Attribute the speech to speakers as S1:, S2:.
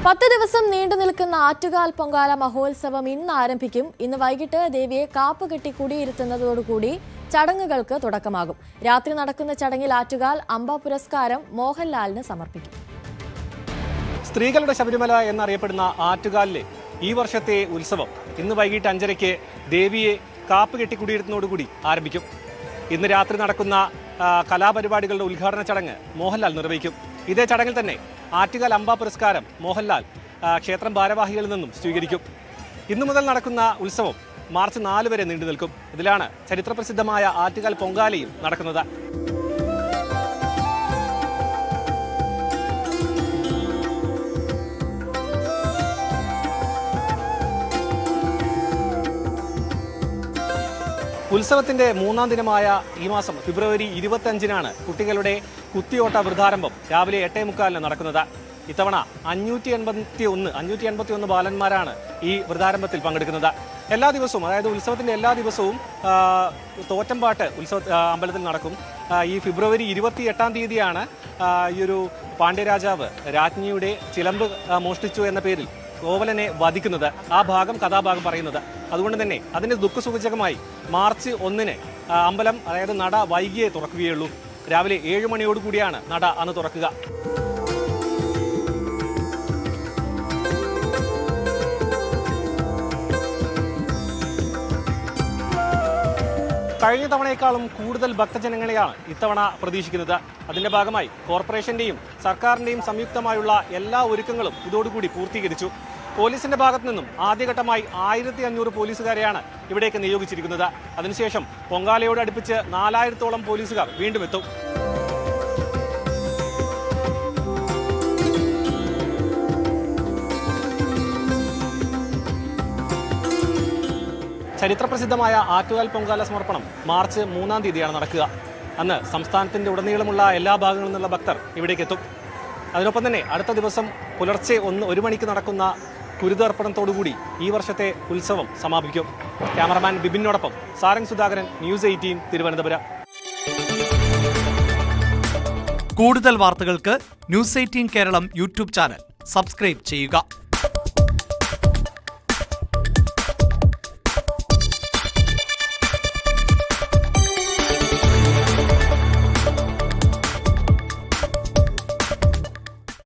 S1: 10 ദിവസം നീണ്ടു നിൽക്കുന്ന ആറ്റുകാൽ പൊങ്കാല മഹോത്സവം ഇന്ന് ആരംഭിക്കും. ഇന്ന് വൈകിട്ട് ദേവിയെ കാപ്പുകെട്ടി കുടിയിരുത്തുന്നതോടുകൂടി ചടങ്ങുകൾക്ക് തുടക്കമാകും. രാത്രി നടക്കുന്ന ചടങ്ങിൽ ആറ്റുകാൽ അംബ പുരസ്കാരം മോഹൻലാലിന് സമർപ്പിക്കും.
S2: സ്ത്രീകളുടെ ശബരിമല എന്നറിയപ്പെടുന്ന ആറ്റുകാലിലെ ഈ വർഷത്തെ ഉത്സവം ഇന്ന് വൈകിട്ട് 5:30 ദേവിയെ കാപ്പുകെട്ടി കുടിയിരുത്തുന്നതോടുകൂടി ആരംഭിക്കും. ഇന്ന് രാത്രി നടക്കുന്ന കലാപരിപാടികളുടെ ഉദ്ഘാടന ചടങ്ങ് മോഹൻലാൽ നിർവഹിക്കും. ഇതേ ചടങ്ങിൽ തന്നെ ആറ്റുകാൽ അംബ പുരസ്കാരം മോഹൻലാൽ ക്ഷേത്രം ഭാരവാഹികളിൽ നിന്നും സ്വീകരിക്കും. ഇന്നു മുതൽ നടക്കുന്ന ഉത്സവം മാർച്ച് 4 വരെ നീണ്ടു നിൽക്കും. ഇതിലാണ് ചരിത്രപ്രസിദ്ധമായ ആറ്റുകാൽ പൊങ്കാലയും നടക്കുന്നത്. ഉത്സവത്തിന്റെ 3ാം ദിനമായ ഈ മാസം ഫെബ്രുവരി 25-നാണ് കുട്ടികളുടെ കുത്തിയോട്ട വൃദ്ധാരംഭം രാവിലെ 8:45 നടക്കുന്നത്. ഇത്തവണ 581 ബാലന്മാരാണ് ഈ വൃദ്ധാരംഭത്തിൽ പങ്കെടുക്കുന്നത്. എല്ലാ ദിവസവും, അതായത് ഉത്സവത്തിന്റെ എല്ലാ ദിവസവും തോറ്റമ്പാട്ട് അമ്പലത്തിൽ നടക്കും. ഈ ഫെബ്രുവരി 28-ാം തീയതിയാണ് ഈ ഒരു പാണ്ഡ്യരാജാവ് രാജ്ഞിയുടെ ചിലമ്പ് മോഷ്ടിച്ചു എന്ന പേരിൽ കോവലനെ വധിക്കുന്നത്. ആ ഭാഗം കഥാഭാഗം പറയുന്നത്. അതുകൊണ്ട് തന്നെ അതിന്റെ ദുഃഖസൂചകമായി മാർച്ച് 1-ന് അമ്പലം, അതായത് നട വൈകിയേ തുറക്കുകയുള്ളൂ. രാവിലെ 7 മണിയോടുകൂടിയാണ് നട അന്ന് തുറക്കുക. കഴിഞ്ഞ തവണയേക്കാളും കൂടുതൽ ഭക്തജനങ്ങളെയാണ് ഇത്തവണ പ്രതീക്ഷിക്കുന്നത്. അതിന്റെ ഭാഗമായി കോർപ്പറേഷന്റെയും സർക്കാരിന്റെയും സംയുക്തമായുള്ള എല്ലാ ഒരുക്കങ്ങളും ഇതോടുകൂടി പൂർത്തീകരിച്ചു. പോലീസിന്റെ ഭാഗത്തു നിന്നും ആദ്യഘട്ടമായി 1500 പോലീസുകാരെയാണ് ഇവിടേക്ക് നിയോഗിച്ചിരിക്കുന്നത്. അതിനുശേഷം പൊങ്കാലയോട് അടുപ്പിച്ച് 4000-ഓളം പോലീസുകാർ വീണ്ടും എത്തും. ചരിത്രപ്രസിദ്ധമായ ആറ്റുകാൽ പൊങ്കാല സമർപ്പണം മാർച്ച് 3-ാം തീയതിയാണ് നടക്കുക. അന്ന് സംസ്ഥാനത്തിന്റെ ഉടനീളമുള്ള എല്ലാ ഭാഗങ്ങളിൽ നിന്നുള്ള ഭക്തർ ഇവിടേക്ക് എത്തും. അതിനൊപ്പം തന്നെ അടുത്ത ദിവസം പുലർച്ചെ 1 മണിക്ക് നടക്കുന്ന കുരുതർപ്പണത്തോടുകൂടി ഈ വർഷത്തെ ഉത്സവം സമാപിക്കും. ക്യാമറമാൻ ബിബിനോടൊപ്പം സാരംഗ് സുധാകരൻ, ന്യൂസ് 18 തിരുവനന്തപുരം.
S3: കൂടുതൽ വാർത്തകൾക്ക് news 18 Keralam YouTube channel subscribe ചെയ്യുക.